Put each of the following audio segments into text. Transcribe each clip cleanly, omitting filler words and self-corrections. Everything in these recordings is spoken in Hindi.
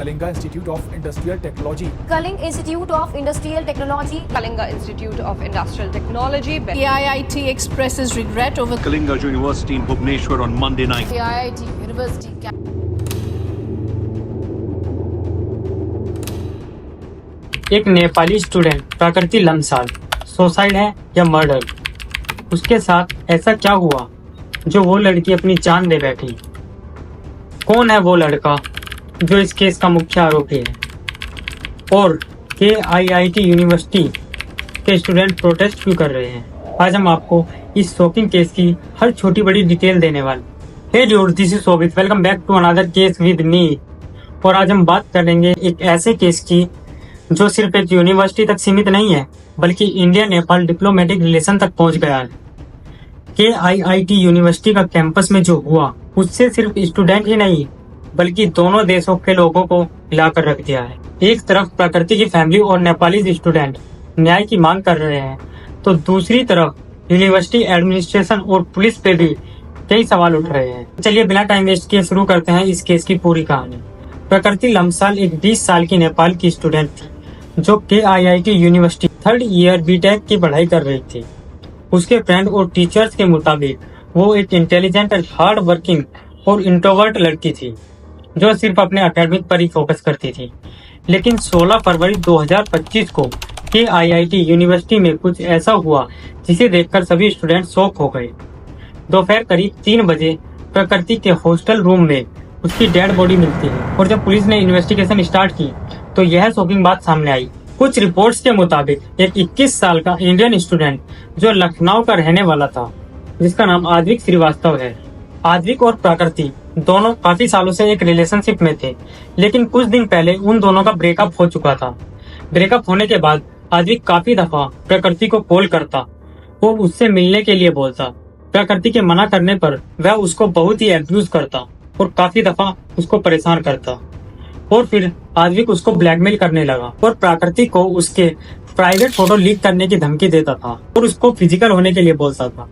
Kalinga Institute of Industrial Technology. Kaling Institute of Industrial Technology. Kalinga Institute of Industrial Technology. KIIT expresses regret over Kalinga University in Bhubaneswar on Monday night. KIIT University. एक नेपाली स्टूडेंट प्रकृति लमसाल, सुसाइड है या मर्डर? उसके साथ ऐसा क्या हुआ जो वो लड़की अपनी जान दे बैठी? कौन है वो लड़का जो इस केस का मुख्य आरोपी है? और KIIT यूनिवर्सिटी के स्टूडेंट प्रोटेस्ट क्यों कर रहे हैं? आज हम आपको इस शॉकिंग केस की हर छोटी बड़ी डिटेल देने वाले। Hey dude, this is Shobhit, welcome back to another case with me. और आज हम बात करेंगे एक ऐसे केस की जो सिर्फ एक यूनिवर्सिटी तक सीमित नहीं है, बल्कि इंडिया नेपाल डिप्लोमेटिक रिलेशन तक पहुंच गया है। KIIT यूनिवर्सिटी का कैंपस में जो हुआ, उससे सिर्फ स्टूडेंट ही नहीं, बल्कि दोनों देशों के लोगों को हिलाकर रख दिया है। एक तरफ प्रकृति की फैमिली और नेपाली स्टूडेंट न्याय की मांग कर रहे हैं, तो दूसरी तरफ यूनिवर्सिटी एडमिनिस्ट्रेशन और पुलिस पे भी कई सवाल उठ रहे हैं। चलिए बिना टाइम वेस्ट किए शुरू करते हैं इस केस की पूरी कहानी। प्रकृति लमसाल एक 20 साल की नेपाल की स्टूडेंट थी जो KIIT university 3rd year BTech की पढ़ाई कर रही थी। उसके फ्रेंड और टीचर्स के मुताबिक वो एक इंटेलिजेंट और हार्ड वर्किंग और इंट्रोवर्ट लड़की थी जो सिर्फ अपने एकेडमिक पर ही फोकस करती थी। लेकिन 16 फरवरी 2025 को KIIT यूनिवर्सिटी में कुछ ऐसा हुआ जिसे देखकर सभी स्टूडेंट शॉक हो गए। दोपहर करीब 3 बजे प्रकृति के हॉस्टल रूम में उसकी डेड बॉडी मिलती है और जब पुलिस ने इन्वेस्टिगेशन स्टार्ट की तो यह शॉकिंग बात सामने आई। कुछ रिपोर्ट्स के मुताबिक एक 21 साल का इंडियन स्टूडेंट जो लखनऊ का रहने वाला था, जिसका नाम आद्विक श्रीवास्तव है। आद्विक और प्रकृति दोनों काफी सालों से एक रिलेशनशिप में थे, लेकिन कुछ दिन पहले उन दोनों का ब्रेकअप हो चुका था। ब्रेकअप होने के बाद आद्विक काफी दफा प्रकृति को कॉल करता और उससे मिलने के लिए बोलता। प्रकृति के मना करने पर वह उसको बहुत ही एब्यूज करता और काफी दफा उसको परेशान करता। और फिर आद्विक उसको ब्लैकमेल करने लगा और प्रकृति को उसके प्राइवेट फोटो लीक करने की धमकी देता था और उसको फिजिकल होने के लिए बोलता था।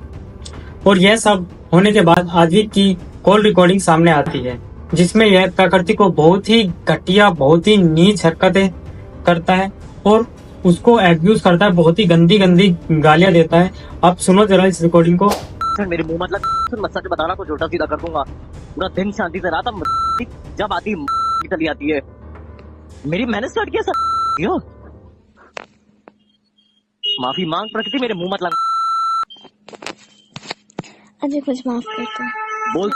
और यह सब होने के बाद आद्विक की कॉल रिकॉर्डिंग सामने आती है, जिसमें यह प्रकृति को बहुत ही घटिया, बहुत ही नीच हरकतें करता है और उसको एब्यूज करता है, बहुत ही गंदी गंदी गालियां देता है। आप सुनो जरा इस रिकॉर्डिंग को। मेरे मुंह मत लग, मत सच बताना तो छोटा सीधा कर दूंगा। पूरा दिन शांति से रहा था, जब आती चली आती है। मैंने स्टार्ट किया सब। यो माफी मांग प्रकृति, मेरे मुंह मत लग। अजय कुछ माफ कर दो। बोल।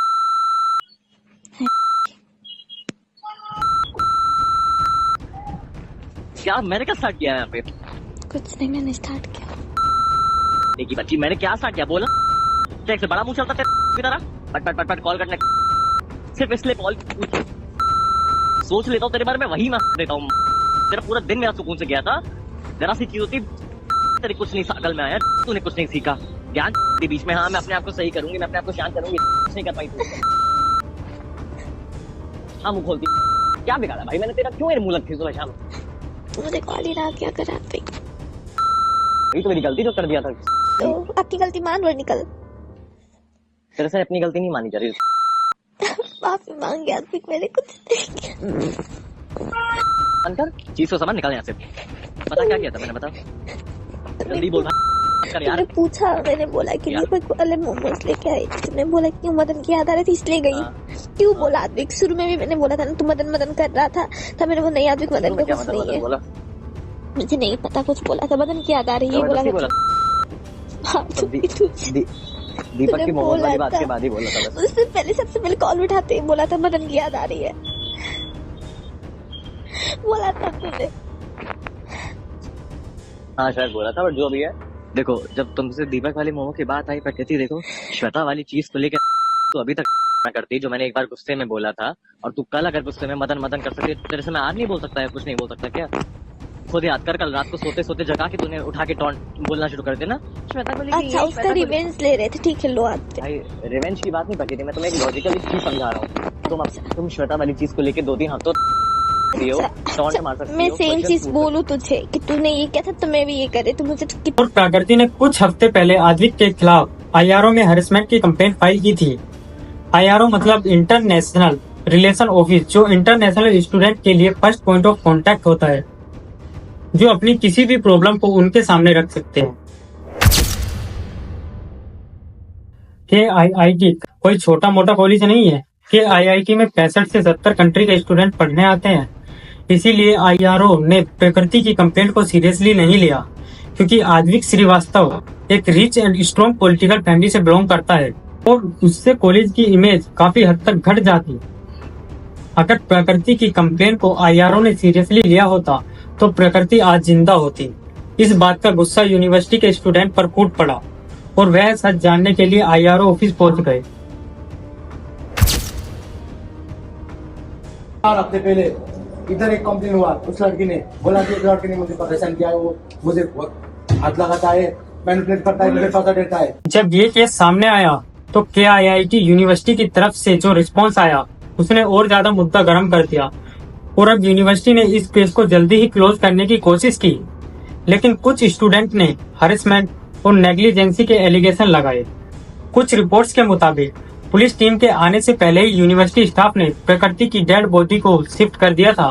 क्या मैंने क्या स्टार्ट किया यहाँ पे? कुछ नहीं, मैंने स्टार्ट किया। देखी बच्ची, मैंने क्या स्टार्ट किया? बोला क्या से बड़ा मुंह चलता तेरी तरह? पट पट पट पट कॉल करने, सिर्फ इसलिए कॉल सोच लेता हूँ तेरे बारे में, वही मैं देता हूँ। तेरा पूरा दिन मेरा सुकून से गया था। जरा सी चीज होती, तेरी कुछ नहीं अकल में आया, तूने कुछ नहीं सीखा। ज्ञान के बीच में, हाँ मैं अपने आप को सही करूंगी, मैं अपने आप को शांत करूंगी, कुछ नहीं कर पाई तू। हाँ मुंह खोलती, क्या बिगाड़ा भाई मैंने तेरा? क्यों मेरे मुंह लगती सुबह शाम? मुझे कॉल ही रहा, क्या करा? यही तो मेरी गलती जो कर दिया था। तो अपनी गलती मान और निकल। तेरे से अपनी गलती नहीं मानी जा रही। माफी मांग गया, मैंने कुछ अंकल चीज को समझ, निकल यहाँ से। पता क्या किया था मैंने? बता जल्दी बोल कर यार। मैंने पूछा, मैंने बोला कि दीपक वाले मोमोज लेके आई। तुमने बोला कि मदन की याद आ रही थी इसलिए गई। क्यों बोला आद्विक? शुरू में भी मैंने बोला था ना, तू मदन मदन कर रहा था, तब मैंने बोला नहीं आद्विक मदन का कुछ नहीं है। मुझे नहीं पता, कुछ बोला था मदन की याद आ रही है, बोला दीपक की मोमोज वाली बात के बाद ही बोला था। उससे पहले, सबसे पहले कॉल उठाते ही बोला था मदन की याद आ रही है, बोला था तुमने। हाँ शायद बोला था, बट जो भी है देखो, जब तुमसे दीपक वाली मोमो की बात आई प्रकृति, देखो श्वेता वाली चीज को लेकर तो अभी तक करती, जो मैंने एक बार गुस्से में बोला था, और तू कल अगर गुस्से में मदन मदन कर सकती, तेरे से मैं आज नहीं बोल सकता है, कुछ नहीं बोल सकता क्या? खुद याद कर, कल रात को सोते सोते जगा के तूने उठा के टॉन्ट बोलना शुरू कर देना। श्वेता को अच्छा, उसका रिवेंज ले रहे थे, ठीक है लो आते। भाई रिवेंज की बात नहीं पकी थी, मैं तुम्हें एक लॉजिकली चीज समझा रहा हूँ। तुम श्वेता वाली चीज को लेके 2-3 हफ्तों टॉन्ट मार सकती हो। मैं सेम चीज बोलूं तुझे कि तूने ये किया था तो मैं भी ये करे, तो मुझे और प्रकृति ने कुछ हफ्ते पहले आद्विक के खिलाफ IRO में हैरेसमेंट की कंप्लेंट फाइल की थी। IRO मतलब इंटरनेशनल रिलेशन ऑफिस, जो इंटरनेशनल स्टूडेंट के लिए फर्स्ट पॉइंट ऑफ कांटेक्ट होता है, जो अपनी किसी भी प्रॉब्लम को उनके सामने रख सकते हैं। KIIT कोई छोटा मोटा कॉलेज नहीं है। KIIT में 65 से 70 कंट्री के स्टूडेंट पढ़ने आते हैं। इसीलिए IRO ने प्रकृति की कंप्लेंट को सीरियसली नहीं लिया, क्योंकि आद्विक श्रीवास्तव एक rich and strong political family से बिलोंग करता है और उससे कॉलेज की इमेज काफी हद तक घट जाती। अगर प्रकृति की कंप्लेंट को IRO ने सीरियसली लिया होता तो प्रकृति आज जिंदा होती। इस बात का गुस्सा यूनिवर्सिटी के स्टूडेंट पर फूट पड़ा और वह सच जानने के लिए IRO ऑफिस पहुंच गए। 4 हफ्ते पहले इधर एक कंप्लेन हुआ, उस लड़की ने बोला कि एक लड़के ने मुझे परेशान किया है, वो मुझे हाथ लगाता है, मैनिपुलेट करता है, मेरे पैसा देता है। जब ये केस सामने आया तो KIIT यूनिवर्सिटी की तरफ से जो रिस्पांस आया उसने और ज्यादा मुद्दा गर्म कर दिया और अब यूनिवर्सिटी ने इस केस को जल्दी ही क्लोज करने की कोशिश की, लेकिन कुछ स्टूडेंट ने हरेसमेंट और नेग्लिजेंसी के एलिगेशन लगाए। कुछ रिपोर्ट्स के मुताबिक पुलिस टीम के आने से पहले ही यूनिवर्सिटी स्टाफ ने प्रकृति की डेड बॉडी को शिफ्ट कर दिया था।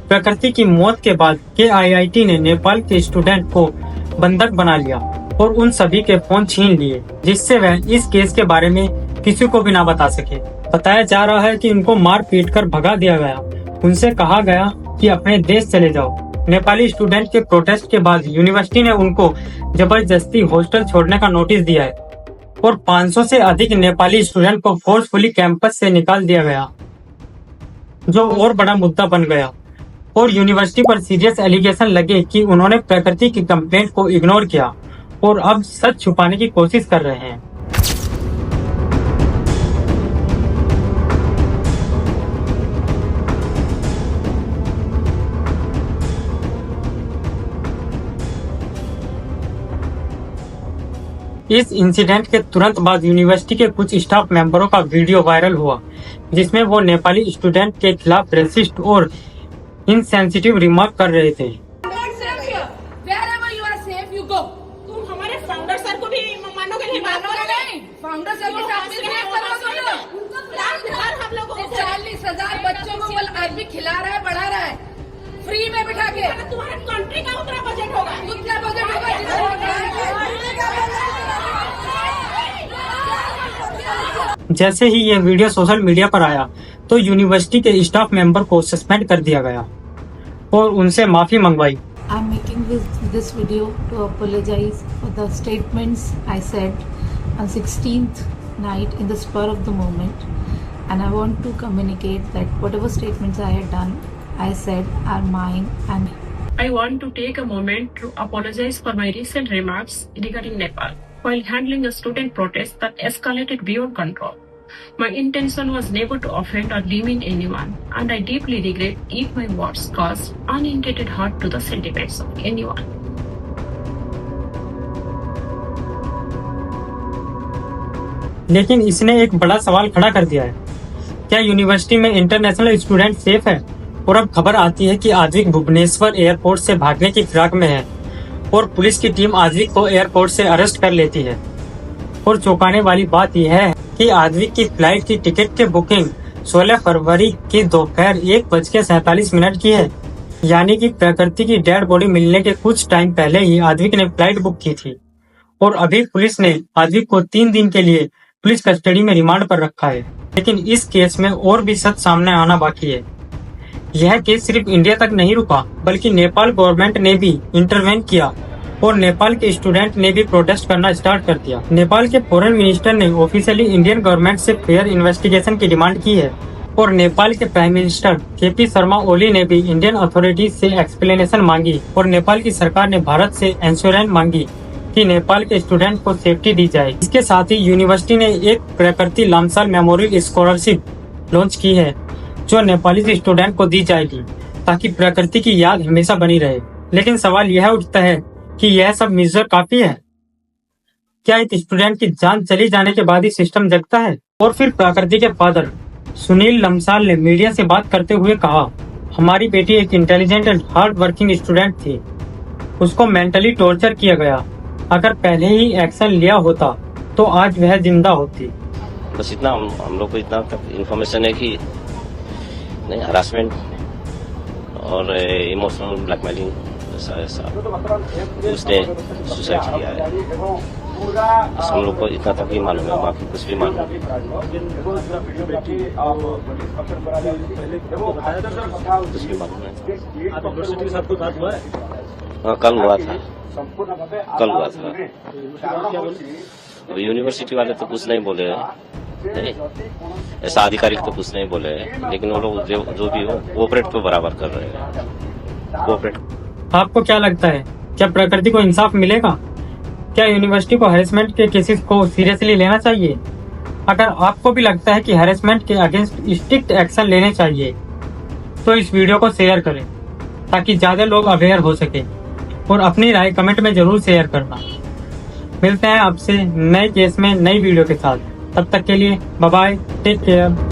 प्रकृति की मौत के बाद KIIT ने नेपाल के स्टूडेंट को बंधक बना लिया और उन सभी के फोन छीन लिए, जिससे वह इस केस के बारे में किसी को भी ना बता सके। बताया जा रहा है कि उनको मार पीट कर भगा दिया गया। उनसे कहा गया कि अपने देश चले जाओ। नेपाली स्टूडेंट के प्रोटेस्ट के बाद यूनिवर्सिटी ने उनको जबरदस्ती हॉस्टल छोड़ने का नोटिस दिया है और 500 से अधिक नेपाली स्टूडेंट को फोर्सफुली कैंपस से निकाल दिया गया, जो और बड़ा मुद्दा बन गया और यूनिवर्सिटी पर सीरियस एलिगेशन लगे कि उन्होंने प्रकृति की कंप्लेंट को इग्नोर किया और अब सच छुपाने की कोशिश कर रहे हैं। इस इंसिडेंट के तुरंत बाद यूनिवर्सिटी के कुछ स्टाफ मेंबरों का वीडियो वायरल हुआ, जिसमें वो नेपाली स्टूडेंट के खिलाफ रेसिस्ट और इनसेंसिटिव रिमार्क कर रहे थे। तुम हमारे फाउंडर सर को भी मानोगे नहीं? फाउंडर सर के साथ हम लोगों को 40,000 बच्चों को अरबी खिला रहा है, पढ़ा रहा है फ्री में बिठा के। तुम्हारे कंट्री का उतना बजट होगा, उतना बजट होगा। जैसे ही ये वीडियो सोशल मीडिया पर आया तो यूनिवर्सिटी के स्टाफ मेंबर को सस्पेंड कर दिया गया और उनसे माफी मंगवाई। I'm making this video to apologize for the statements I said on 16th night in the spur of the moment, and I want to communicate that whatever statements I had done, I said are mine, and I want to take a moment to apologize for my recent remarks regarding Nepal while handling a student protest that escalated beyond control. My intention was never to offend or demean anyone, and I deeply regret if my words caused unintended hurt to the sentiments of anyone. लेकिन इसने एक बड़ा सवाल खड़ा कर दिया है, क्या यूनिवर्सिटी में इंटरनेशनल स्टूडेंट सेफ है? और अब खबर आती है कि आद्विक भुवनेश्वर एयरपोर्ट से भागने की फिराक में है और पुलिस की टीम आद्विक को एयरपोर्ट से अरेस्ट कर लेती है। और चौंकाने वाली बात यह है कि आद्विक की फ्लाइट की टिकट की बुकिंग 16 फरवरी की दोपहर 1:47 की है, यानी कि प्रकृति की डेड बॉडी मिलने के कुछ टाइम पहले ही आद्विक ने फ्लाइट बुक की थी और अभी पुलिस ने आद्विक को 3 दिन के लिए पुलिस कस्टडी में रिमांड पर रखा है। लेकिन इस केस में और भी सच सामने आना बाकी है। यह केस सिर्फ इंडिया तक नहीं रुका, बल्कि नेपाल गवर्नमेंट ने भी इंटरवेन किया और नेपाल के स्टूडेंट ने भी प्रोटेस्ट करना स्टार्ट कर दिया। नेपाल के फॉरेन मिनिस्टर ने ऑफिशियली इंडियन गवर्नमेंट से फेयर इन्वेस्टिगेशन की डिमांड की है और नेपाल के prime minister KP Sharma Oli ने भी इंडियन अथॉरिटीज से एक्सप्लेनेशन मांगी और नेपाल की सरकार ने भारत से इंश्योरेंस मांगी कि नेपाल के स्टूडेंट को सेफ्टी दी जाए। इसके साथ ही यूनिवर्सिटी ने एक प्रकृति लम्साल मेमोरियल स्कॉलरशिप लॉन्च की है, जो नेपाली स्टूडेंट को दी जाएगी ताकि प्रकृति की याद हमेशा बनी रहे। लेकिन सवाल यह उठता है कि यह सब मेजर काफी है? क्या एक स्टूडेंट की जान चली जाने के बाद ही सिस्टम जगता है? और फिर प्रकृति के फादर सुनील लम्साल ने मीडिया से बात करते हुए कहा, हमारी बेटी एक intelligent and hard working student थी, उसको मेंटली टॉर्चर किया गया। अगर पहले ही एक्शन लिया होता तो आज वह जिंदा होती। बस इतना हम लोग को इतना तक इन्फॉर्मेशन है कि नहीं, हरासमेंट और इमोशनल ब्लैकमेलिंग ऐसा उसने सुसाइड किया है। बस हम लोग को इतना तक ही मालूम है, बाकी कुछ भी मालूम नहीं। कुछ भी मालूम है। यूनिवर्सिटी के साथ कोई बात हुआ है? हाँ, कल हुआ था। यूनिवर्सिटी वाले तो कुछ नहीं बोले हैं, नहीं ऐसा आधिकारिक तो कुछ नहीं बोले हैं, लेकिन वो लोग जो भी हो कोऑपरेट तो बराबर कर रहे हैं। कोऑपरेट। आपको क्या लगता है, क्या प्रकृति को इंसाफ मिलेगा? क्या यूनिवर्सिटी को हैरेसमेंट के केसेस को सीरियसली लेना चाहिए? अगर आपको भी लगता है कि हैरेसमेंट के अगेंस्ट स्ट्रिक्ट एक्शन लेने चाहिए तो इस वीडियो को शेयर करें ताकि ज्यादा लोग अवेयर हो सके, और अपनी राय कमेंट में जरूर शेयर करना। मिलते हैं आपसे नए केस में नई वीडियो के साथ। तब तक के लिए बाय बाय, टेक केयर।